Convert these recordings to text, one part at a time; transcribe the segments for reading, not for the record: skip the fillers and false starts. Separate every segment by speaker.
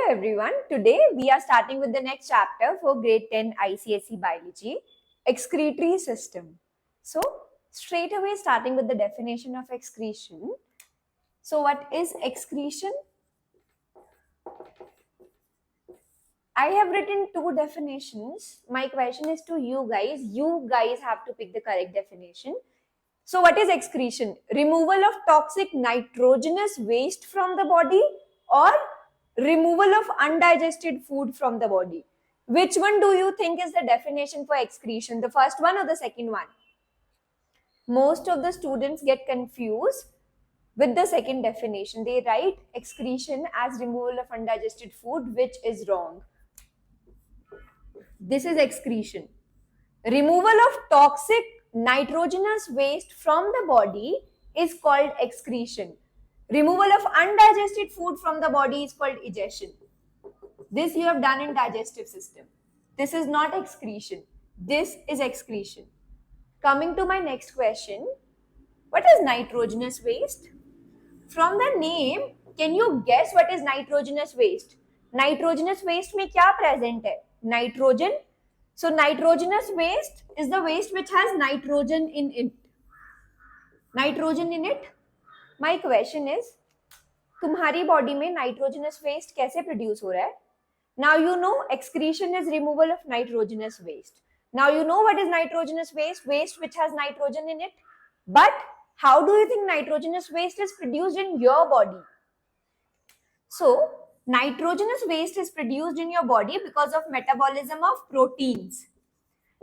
Speaker 1: everyone. Today we are starting with the next chapter for grade 10 ICSE biology, excretory system. So straight away starting with the definition of excretion. So what is excretion? I have written two definitions. My question is to you guys. You guys have to pick the correct definition. So what is excretion? Removal of toxic nitrogenous waste from the body or removal of undigested food from the body. Which one do you think is the definition for excretion? The first one or the second one? Most of the students get confused with the second definition. They write excretion as removal of undigested food, which is wrong. This is excretion. Removal of toxic nitrogenous waste from the body is called excretion. Removal of undigested food from the body is called egestion. This you have done in digestive system. This is not excretion. This is excretion. Coming to my next question. What is nitrogenous waste? From the name, can you guess what is nitrogenous waste? Nitrogenous waste में क्या present है? Nitrogen. So nitrogenous waste is the waste which has nitrogen in it. Nitrogen in it. My question is, तुम्हारी body में nitrogenous waste कैसे produce हो रहा है? Now you know excretion is removal of nitrogenous waste. Now you know what is nitrogenous waste? Waste which has nitrogen in it. But how do you think nitrogenous waste is produced in your body? So nitrogenous waste is produced in your body because of metabolism of proteins.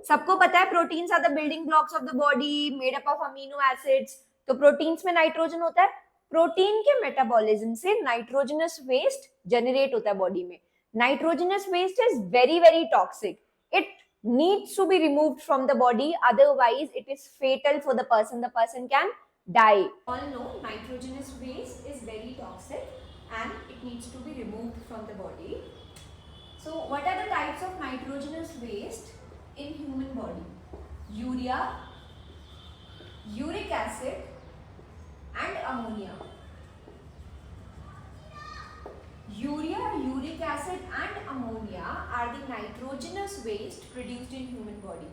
Speaker 1: सबको पता है proteins are the building blocks of the body, made up of amino acids. तो proteins में nitrogen होता है. Protein के metabolism से nitrogenous waste generate होता है बॉडी में. Nitrogenous waste is very, very toxic. It needs to be removed from the body. Otherwise, it is fatal for the person. The person can die. All know nitrogenous waste is very toxic and it needs to be removed from the body. So, what are the types of nitrogenous waste in human body? Urea, uric acid, and ammonia. Urea, uric acid and ammonia are the nitrogenous waste produced in human body.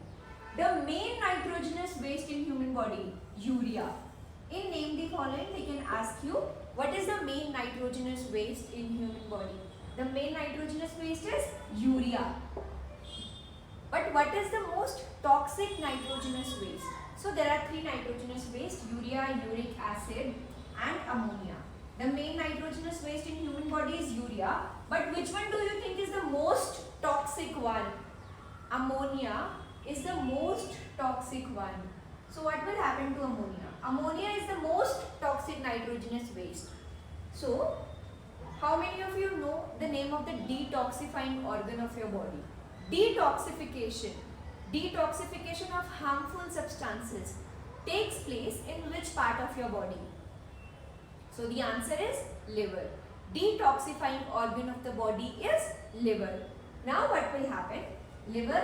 Speaker 1: The main nitrogenous waste in human body, urea. In name the following, they can ask you, what is the main nitrogenous waste in human body? The main nitrogenous waste is urea. But what is the most toxic nitrogenous waste? So there are three nitrogenous waste, urea, uric acid and ammonia. The main nitrogenous waste in human body is urea. But which one do you think is the most toxic one? Ammonia is the most toxic one. So what will happen to ammonia? Ammonia is the most toxic nitrogenous waste. So how many of you know the name of the detoxifying organ of your body? Detoxification. Detoxification of harmful substances takes place in which part of your body? So the answer is liver. Detoxifying organ of the body is liver. Now what will happen? Liver.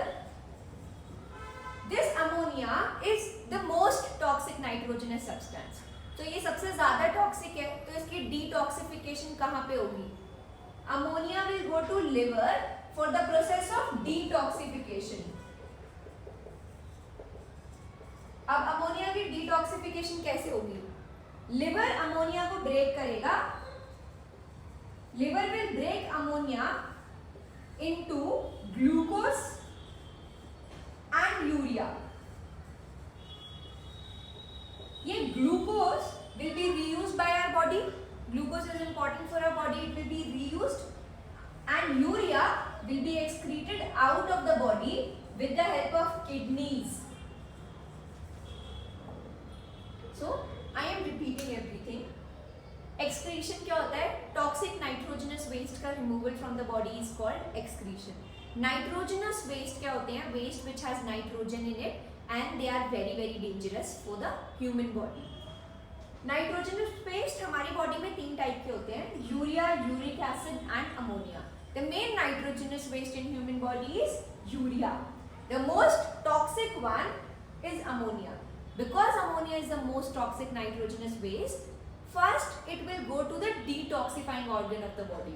Speaker 1: This ammonia is the most toxic nitrogenous substance. तो ये सबसे ज़्यादा toxic है, तो इसकी detoxification कहाँ पे होगी? Ammonia will go to liver for the process of detoxification. अब ammonia की detoxification कैसे होगी? लिवर अमोनिया को ब्रेक करेगा. Liver will break ammonia into glucose and urea. ये glucose will be reused by our body. Glucose is important for our body. It will be reused and urea will be excreted out of the body with the help of kidneys. So I am repeating everything. Excretion क्या होता है? Toxic nitrogenous waste का removal from the body is called excretion. Nitrogenous waste क्या होते हैं? Waste which has nitrogen in it and they are very, very dangerous for the human body. Nitrogenous waste हमारी body में तीन type के होते हैं: urea, uric acid and ammonia. The main nitrogenous waste in human body is urea. The most toxic one is ammonia. Because ammonia is the most toxic nitrogenous waste, first it will go to the detoxifying organ of the body.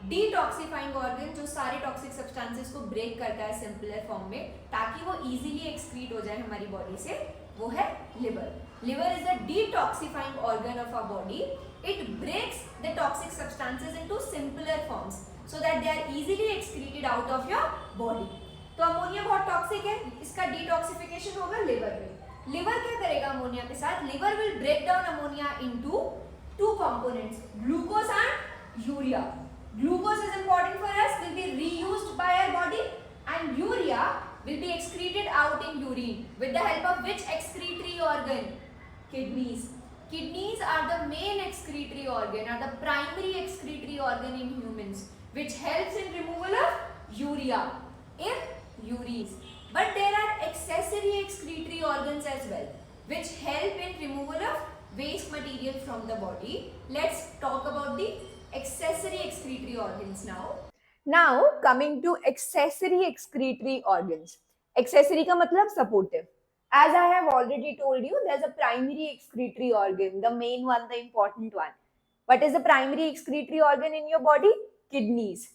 Speaker 1: Detoxifying organ जो सारे toxic substances को break करता है simpler form में ताकि वो easily excrete हो जाए हमारी बॉडी से, वो है liver. Liver is the detoxifying organ of our body. It breaks the toxic substances into simpler forms so that they are easily excreted out of your body. तो अमोनिया बहुत toxic है, इसका डिटॉक्सिफिकेशन होगा liver में. Liver क्या करेगा ammonia के साथ? Liver will break down ammonia into two components, glucose and urea. Glucose is important for us, will be reused by our body, and urea will be excreted out in urine with the help of which excretory organ? Kidneys. Kidneys are the main excretory organ, are the primary excretory organ in humans, which helps in removal of urea in urines. But there are accessory excretory organs as well, which help in removal of waste material from the body. Let's talk about the accessory excretory organs now. Now coming to accessory excretory organs. Accessory का मतलब supportive. As I have already told you, there's a primary excretory organ, the main one, the important one. What is the primary excretory organ in your body? Kidneys.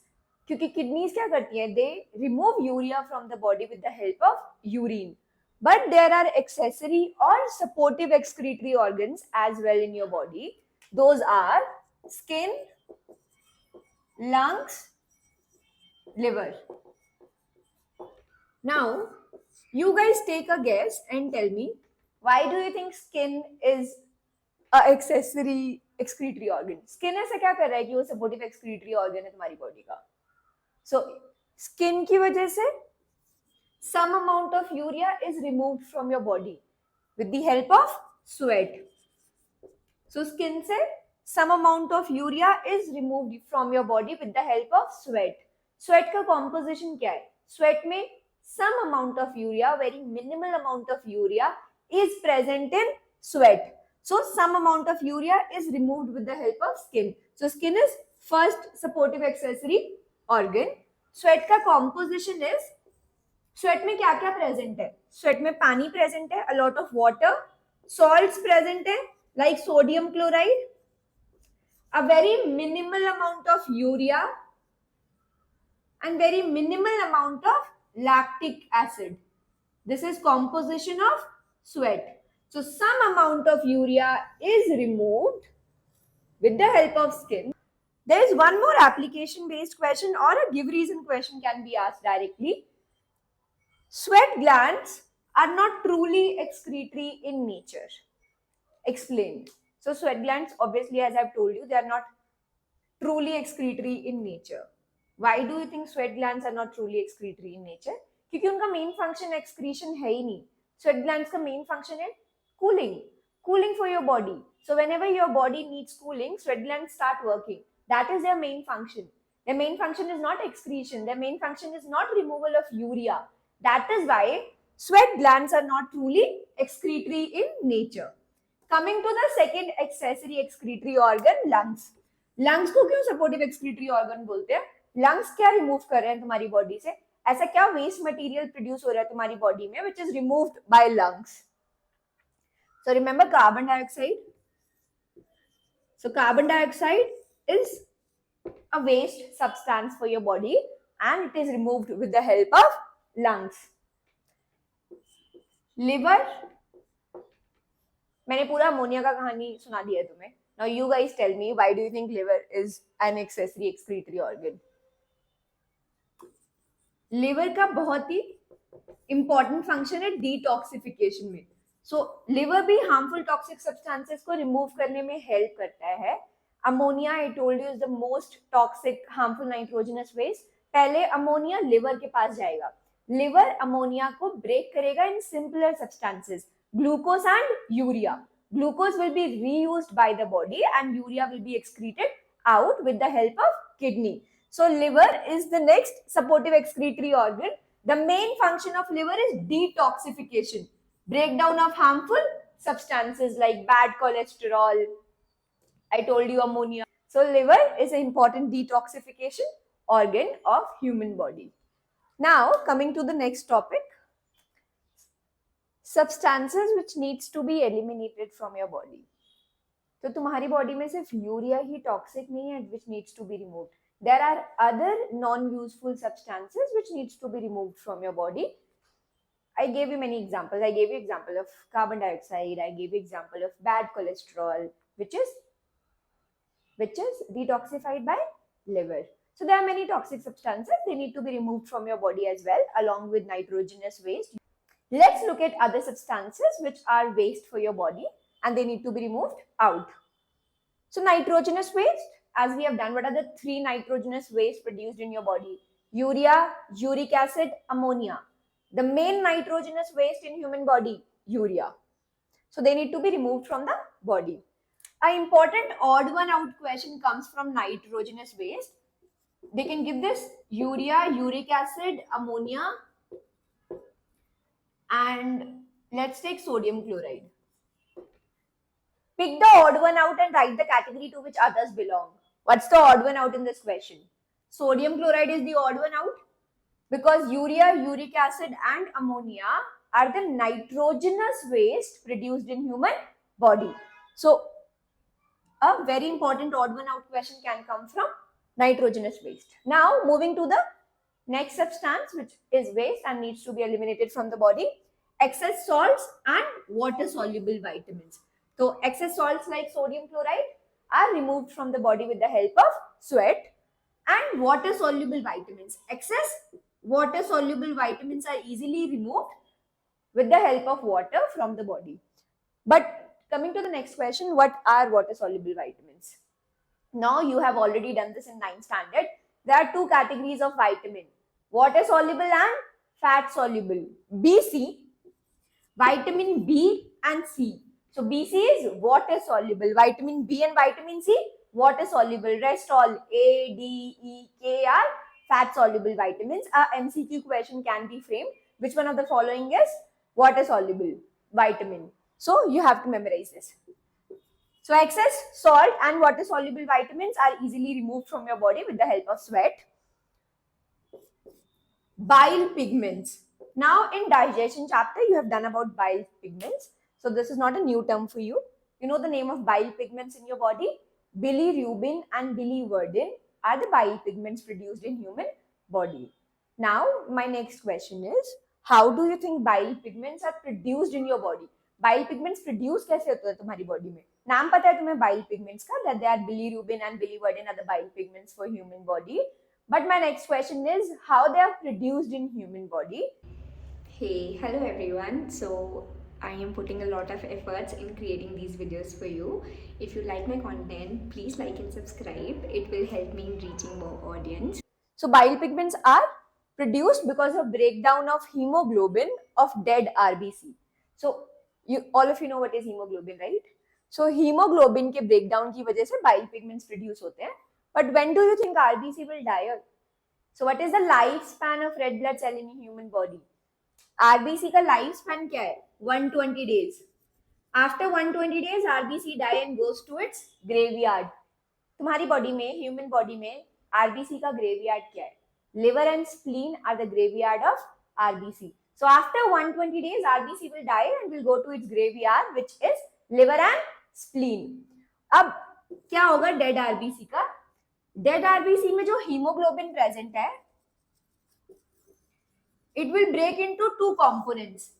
Speaker 1: क्योंकि kidneys क्या करती हैं? They remove urea from the body with the help of urine. But there are accessory or supportive excretory organs as well in your body. Those are skin, lungs, liver. Now, you guys take a guess and tell me, why do you think skin is a accessory excretory organ? Skin ऐसा क्या कर रहा है कि वो supportive excretory organ है तुम्हारी body का? So, skin की वजह से some amount of urea is removed from your body with the help of sweat. So skin से some amount of urea is removed from your body with the help of sweat. Sweat का composition क्या है? Sweat में some amount of urea, very minimal amount of urea is present in sweat. So some amount of urea is removed with the help of skin. So skin is first supportive accessory organ. Sweat का composition is, sweat में क्या क्या present है? Sweat में पानी present है, a lot of water, salts present है like sodium chloride, a very minimal amount of urea and very minimal amount of lactic acid. This is composition of sweat. So some amount of urea is removed with the help of skin. There is one more application based question or a give reason question can be asked directly. Sweat glands are not truly excretory in nature. Explain. So sweat glands, obviously, as I've told you, they are not truly excretory in nature. Why do you think sweat glands are not truly excretory in nature? क्योंकि उनका main function excretion है ही नहीं. Sweat glands का main function है cooling for your body. So whenever your body needs cooling, sweat glands start working. That is their main function. Their main function is not excretion. Their main function is not removal of urea. That is why sweat glands are not truly excretory in nature. Coming to the second accessory excretory organ, lungs. Lungs को क्यों supportive excretory organ बोलते हैं? Lungs क्या remove कर रहे हैं तुम्हारी body से? ऐसा क्या waste material produce हो रहा है तुम्हारी body में which is removed by lungs? So remember carbon dioxide. So carbon dioxide is a waste substance for your body and it is removed with the help of lungs. Liver, मैंने पूरा ammonia का कहानी सुना दिया है तुम्हें. Now you guys tell me, why do you think liver is an accessory excretory organ? Liver का बहुत ही important function है detoxification में. So liver भी harmful toxic substances को remove करने में help करता है. Ammonia, I told you, is the most toxic harmful nitrogenous waste. पहले अमोनिया लिवर के पास जाएगा. लिवर अमोनिया को ब्रेक करेगा in simpler substances, glucose and urea. Glucose will be reused by the body and urea will be excreted out with the help of kidney. So liver is the next supportive excretory organ. The main function of liver is detoxification, breakdown of harmful substances like bad cholesterol. I told you ammonia. So liver is an important detoxification organ of human body. Now coming to the next topic, substances which needs to be eliminated from your body. तो तुम्हारी body में सिर्फ urea ही toxic नहीं है which needs to be removed. there are other non-useful substances which needs to be removed from your body. I gave you many examples. I gave you example of carbon dioxide. I gave you example of bad cholesterol, which is detoxified by liver. So there are many toxic substances. They need to be removed from your body as well, along with nitrogenous waste. Let's look at other substances which are waste for your body and they need to be removed out. So nitrogenous waste, as we have done, what are the three nitrogenous waste produced in your body? Urea, uric acid, ammonia. The main nitrogenous waste in human body, urea. So they need to be removed from the body. An important odd one out question comes from nitrogenous waste. They can give this urea, uric acid, ammonia, and let's take sodium chloride. Pick the odd one out and write the category to which others belong. What's the odd one out in this question? Sodium chloride is the odd one out because urea, uric acid and ammonia are the nitrogenous waste produced in human body. So a very important odd one out question can come from nitrogenous waste. Now moving to the next substance which is waste and needs to be eliminated from the body, excess salts and water soluble vitamins. So excess salts like sodium chloride are removed from the body with the help of sweat, and water soluble vitamins. Excess water soluble vitamins are easily removed with the help of water from the body. But coming to the next question, what are water soluble vitamins? Now you have already done this in 9th standard. There are two categories of vitamin, water soluble and fat soluble. BC, vitamin B and C. So BC is water soluble, vitamin B and vitamin C water soluble. Rest all A, D, E, K are fat soluble vitamins. A MCQ question can be framed. Which one of the following is water soluble vitamin? So you have to memorize this. So excess salt and water soluble vitamins are easily removed from your body with the help of sweat. Bile pigments. Now in digestion chapter you have done about bile pigments. So this is not a new term for you. You know the name of bile pigments in your body? Bilirubin and biliverdin are the bile pigments produced in human body. Now my next question is, how do you think bile pigments are produced in your body? Bile pigments produce कैसे होते हैं तुम्हारी body में? नाम पता है तुम्हें bile pigments का? That they are bilirubin and biliverdin are the bile pigments for human body. But my next question is how they are produced in human body.
Speaker 2: Hey, hello everyone. So I am putting a lot of efforts in creating these videos for you. If you like my content, please like and subscribe. It will help me in reaching more audience.
Speaker 1: So bile pigments are produced because of breakdown of hemoglobin of dead RBC. So all of you know what is hemoglobin, right? So hemoglobin के breakdown की वजह से bile pigments produce होते हैं. But when do you think RBC will die? So what is the lifespan of red blood cell in a human body? RBC का lifespan क्या है? 120 days. After 120 days, RBC die and goes to its graveyard. तुम्हारी body में, human body में RBC का graveyard क्या है? Liver and spleen are the graveyard of RBC. So after 120 days, RBC will die and will go to its graveyard, which is liver and spleen. अब क्या होगा dead RBC का? Dead RBC में जो hemoglobin present है, it will break into two components,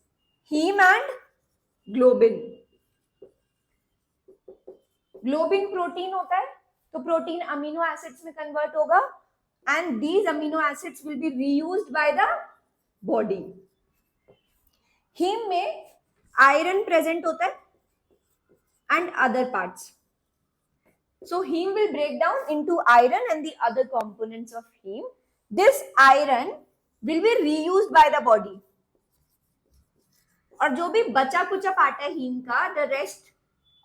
Speaker 1: heme and globin. Globin protein होता है, तो protein amino acids में convert होगा, and these amino acids will be reused by the body. Heme में iron present होता है and other parts. So heme will break down into iron and the other components of heme. This iron will be reused by the body. और जो भी बचा कुचा part है heme का, the rest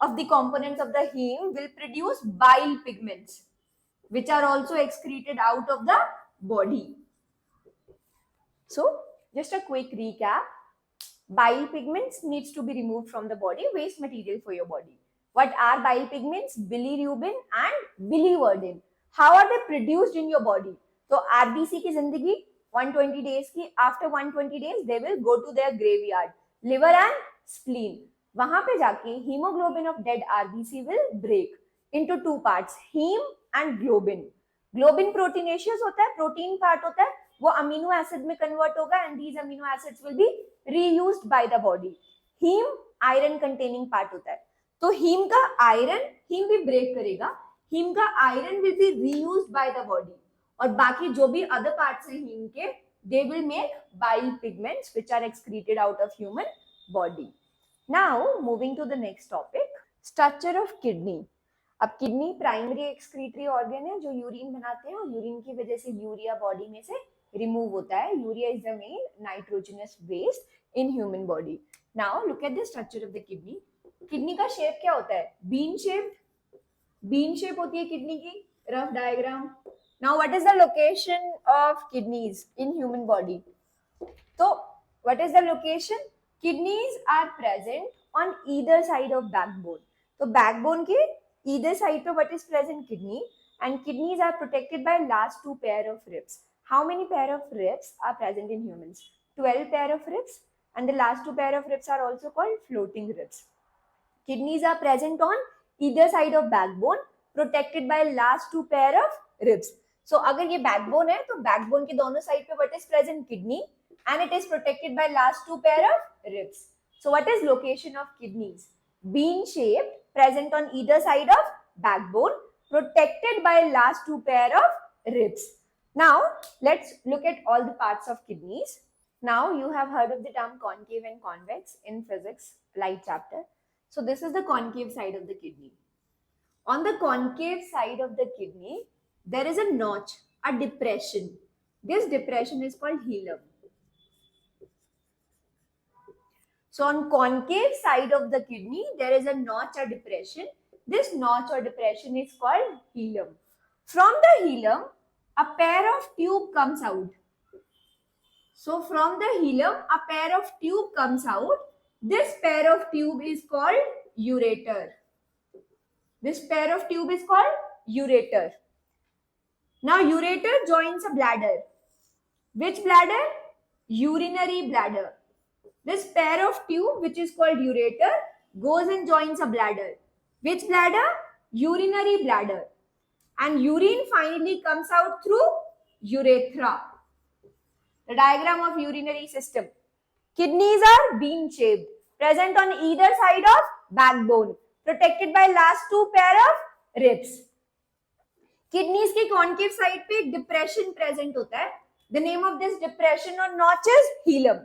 Speaker 1: of the components of the heme will produce bile pigments, which are also excreted out of the body. So just a quick recap. Bile pigments needs to be removed from the body, waste material for your body. What are bile pigments? Bilirubin and biliverdin. How are they produced in your body? So RBC की जिंदगी 120 days की, after 120 days they will go to their graveyard, liver and spleen. वहां पे जाके hemoglobin of dead RBC will break into two parts, heme and globin. Globin proteinaceous होता है, protein part होता है, वो अमीनो एसिड में कन्वर्ट होगा and these amino acids will be reused by the body. Heme iron containing part होता है, तो हीम का आयरन, हीम भी ब्रेक करेगा, हीम का iron will be reused by the body, और बाकी जो भी अदर पार्ट्स हैं हीम के, they will make bile pigments which are excreted out of human body. Now moving to the next topic, structure of kidney. अब kidney primary excretory organ है जो urine बनाते हैं, और यूरिन की वजह से यूरिया बॉडी में से रिमूव होता है. Urea is the main nitrogenous waste in human body. Now look at the structure of the kidney. Kidney का शेप क्या होता है? Bean shape. बीन शेप होती है किडनी की. Rough diagram. Now, what is the location of kidneys in human body? So, what is the location? Kidneys are present on either side of backbone. So, backbone के either side पे what is present? Kidney. And kidneys are protected by last two pair of ribs. How many pair of ribs are present in humans? 12 pair of ribs. And the last two pair of ribs are also called floating ribs. Kidneys are present on either side of backbone, protected by last two pair of ribs. So अगर ये backbone है तो backbone के दोनों side पे what is present? Kidney, and it is protected by last two pair of ribs. So what is location of kidneys? Bean shaped, present on either side of backbone, protected by last two pair of ribs. Now let's look at all the parts of kidneys. Now you have heard of the term concave and convex in physics light chapter. So this is the concave side of the kidney. On the concave side of the kidney, there is a notch, a depression. This depression is called hilum. So on concave side of the kidney, there is a notch or depression. This notch or depression is called hilum. From the hilum, a pair of tube comes out. So from the hilum, a pair of tube comes out. This pair of tube is called ureter. This pair of tube is called ureter. Now ureter joins a bladder. Which bladder? Urinary bladder. This pair of tube, which is called ureter, goes and joins a bladder. Which bladder? Urinary bladder. And urine finally comes out through urethra. The diagram of urinary system. Kidneys are bean shaped, present on either side of backbone, protected by last two pair of ribs. Kidneys के concave side पे एक depression present होता है. The name of this depression और notch is हीलम.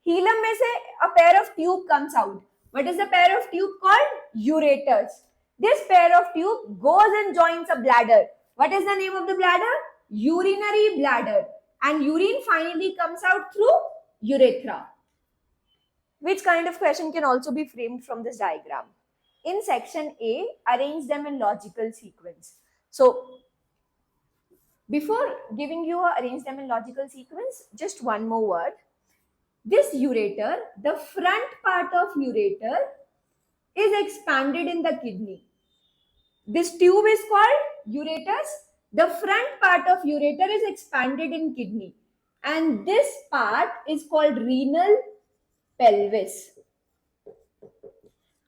Speaker 1: हीलम में से a pair of tube comes out. What is the pair of tube called? Ureters. This pair of tube goes and joins a bladder. What is the name of the bladder? Urinary bladder. And urine finally comes out through urethra. Which kind of question can also be framed from this diagram? In section A, arrange them in logical sequence. So before giving you a arrange them in logical sequence, just one more word. This ureter, the front part of ureter is expanded in the kidney. This tube is called ureters. The front part of ureter is expanded in kidney. And this part is called renal pelvis.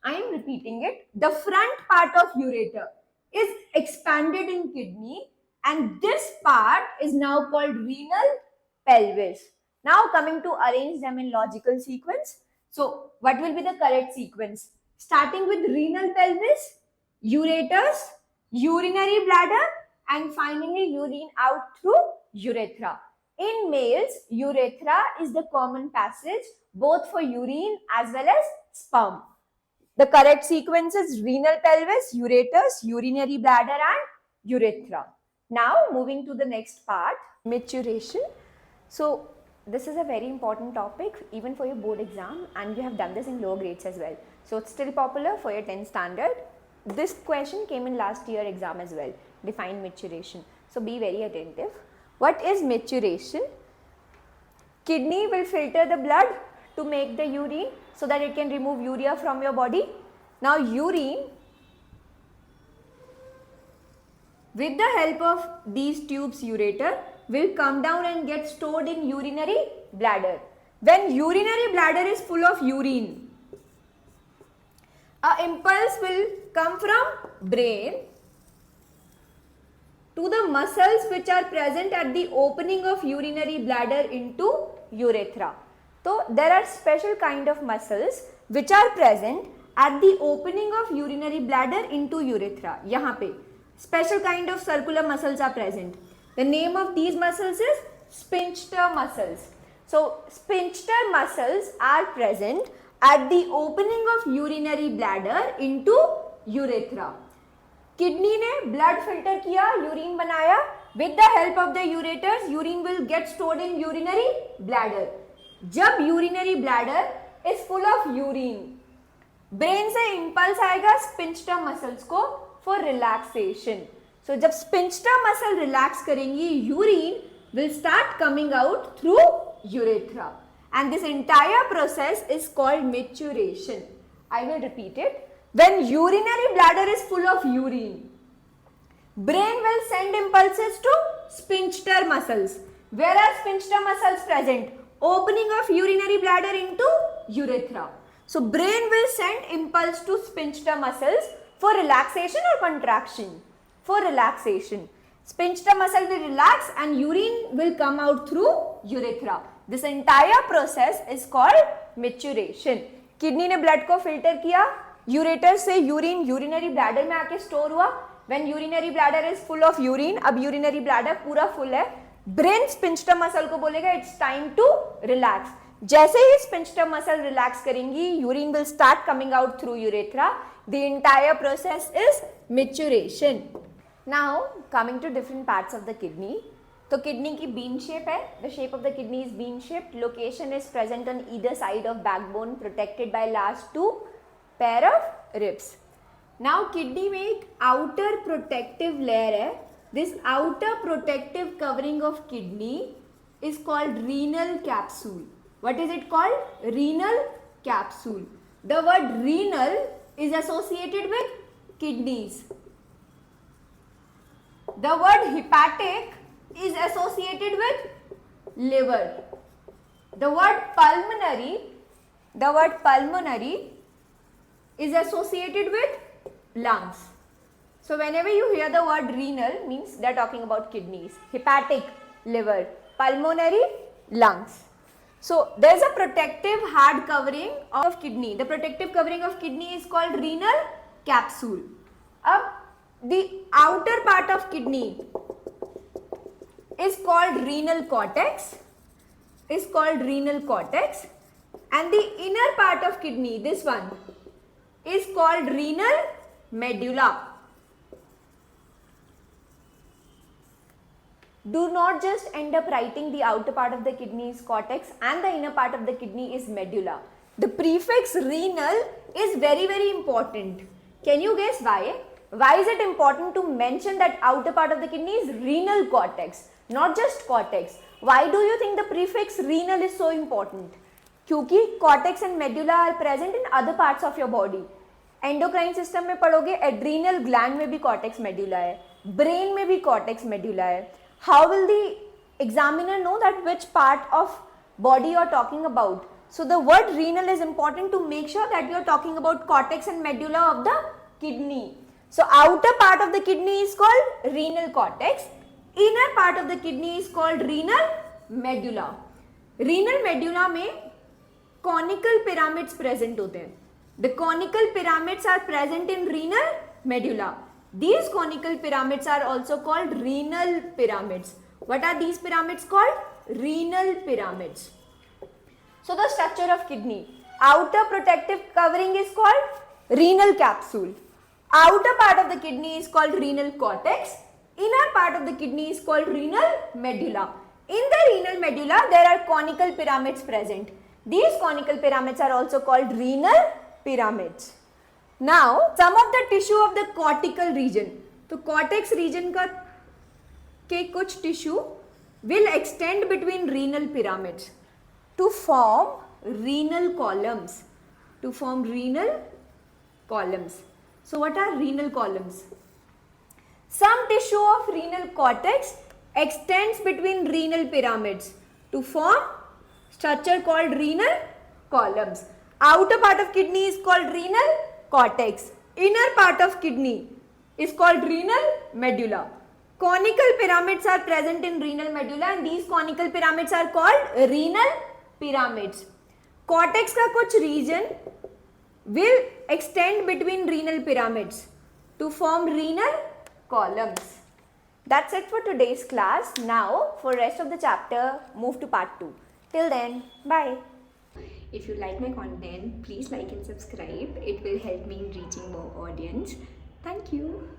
Speaker 1: I am repeating it. The front part of ureter is expanded in kidney, and this part is now called renal pelvis. Now coming to arrange them in logical sequence. So what will be the correct sequence? Starting with renal pelvis, ureters, urinary bladder, and finally urine out through urethra. In males, urethra is the common passage both for urine as well as sperm. The correct sequence is renal pelvis, ureters, urinary bladder and urethra. Now moving to the next part, maturation. So this is a very important topic even for your board exam, and you have done this in lower grades as well. So it's still popular for your 10th standard. This question came in last year exam as well. Define maturation. So be very attentive. What is maturation? Kidney will filter the blood to make the urine so that it can remove urea from your body. Now urine, with the help of these tubes ureter, will come down and get stored in urinary bladder. When urinary bladder is full of urine, a impulse will come from brain to the muscles which are present at the opening of urinary bladder into urethra. So there are special kind of muscles which are present at the opening of urinary bladder into urethra. यहाँ पे special kind of circular muscles are present. The name of these muscles is sphincter muscles. So sphincter muscles are present at the opening of urinary bladder into urethra. Kidney ने blood filter किया, urine बनाया, with the help of the ureters urine will get stored in urinary bladder. जब urinary bladder is full of urine, brain से impulse आएगा sphincter muscles को for relaxation. So जब sphincter muscle relax करेंगी, urine will start coming out through urethra and this entire process is called maturation. I will repeat it. When urinary bladder is full of urine, brain will send impulses to sphincter muscles. Where are sphincter muscles present? Opening of urinary bladder into urethra. So brain will send impulse to sphincter muscles for relaxation or contraction. For relaxation. Sphincter muscle will relax and urine will come out through urethra. This entire process is called maturation. Kidney ने blood को filter किया, ureter से urine urinary bladder में आके store हुआ. When urinary bladder is full of urine, अब urinary bladder पूरा full है, ब्रेन स्पिंचटर मसल को बोलेगा इट्स टाइम टू रिलैक्स. जैसे ही स्पिंचटर मसल रिलैक्स करेंगी, urine will start coming out through urethra. The entire process is maturation. Now coming to different parts of the kidney. तो kidney की bean shape है. The shape of the kidney is bean shaped. Location is present on either side of backbone, protected by last two pair of ribs. Now kidney में एक outer protective layer है. This outer protective covering of kidney is called renal capsule. What is it called? Renal capsule. The word renal is associated with kidneys. The word hepatic is associated with liver. The word pulmonary is associated with lungs. So whenever you hear the word renal, means they are talking about kidneys. Hepatic, liver. Pulmonary, lungs. So there is a protective hard covering of kidney. The protective covering of kidney is called renal capsule. Ab the outer part of kidney is called renal cortex. And the inner part of kidney, this one, is called renal medulla. Do not just end up writing the outer part of the kidney is cortex and the inner part of the kidney is medulla. The prefix renal is very, very important. Can you guess why? Why is it important to mention that outer part of the kidney is renal cortex, not just cortex? Why do you think the prefix renal is so important? क्योंकि cortex and medulla are present in other parts of your body. Endocrine system में पढ़ोगे, adrenal gland में भी cortex medulla है, brain में भी cortex medulla है. How will the examiner know that which part of body you are talking about? So the word renal is important to make sure that you are talking about cortex and medulla of the kidney. So outer part of the kidney is called renal cortex, inner part of the kidney is called renal medulla. Renal medulla में conical pyramids present होते हैं. The conical pyramids are present in renal medulla. These conical pyramids are also called renal pyramids. What are these pyramids called? Renal pyramids. So the structure of kidney. Outer protective covering is called renal capsule. Outer part of the kidney is called renal cortex. Inner part of the kidney is called renal medulla. In the renal medulla there are conical pyramids present. These conical pyramids are also called renal pyramids. Now some of the tissue of the cortical region. तो cortex region का के कुछ tissue will extend between renal pyramids to form renal columns. To form renal columns. So what are renal columns? Some tissue of renal cortex extends between renal pyramids to form structure called renal columns. Outer part of kidney is called renal cortex. Inner part of kidney is called renal medulla. Conical pyramids are present in renal medulla and these conical pyramids are called renal pyramids. Cortex का कुछ region will extend between renal pyramids to form renal columns. That's it for today's class. Now for rest of the chapter, move to part 2. Till then, bye.
Speaker 2: If you like my content, please like and subscribe. It will help me in reaching more audience. Thank you.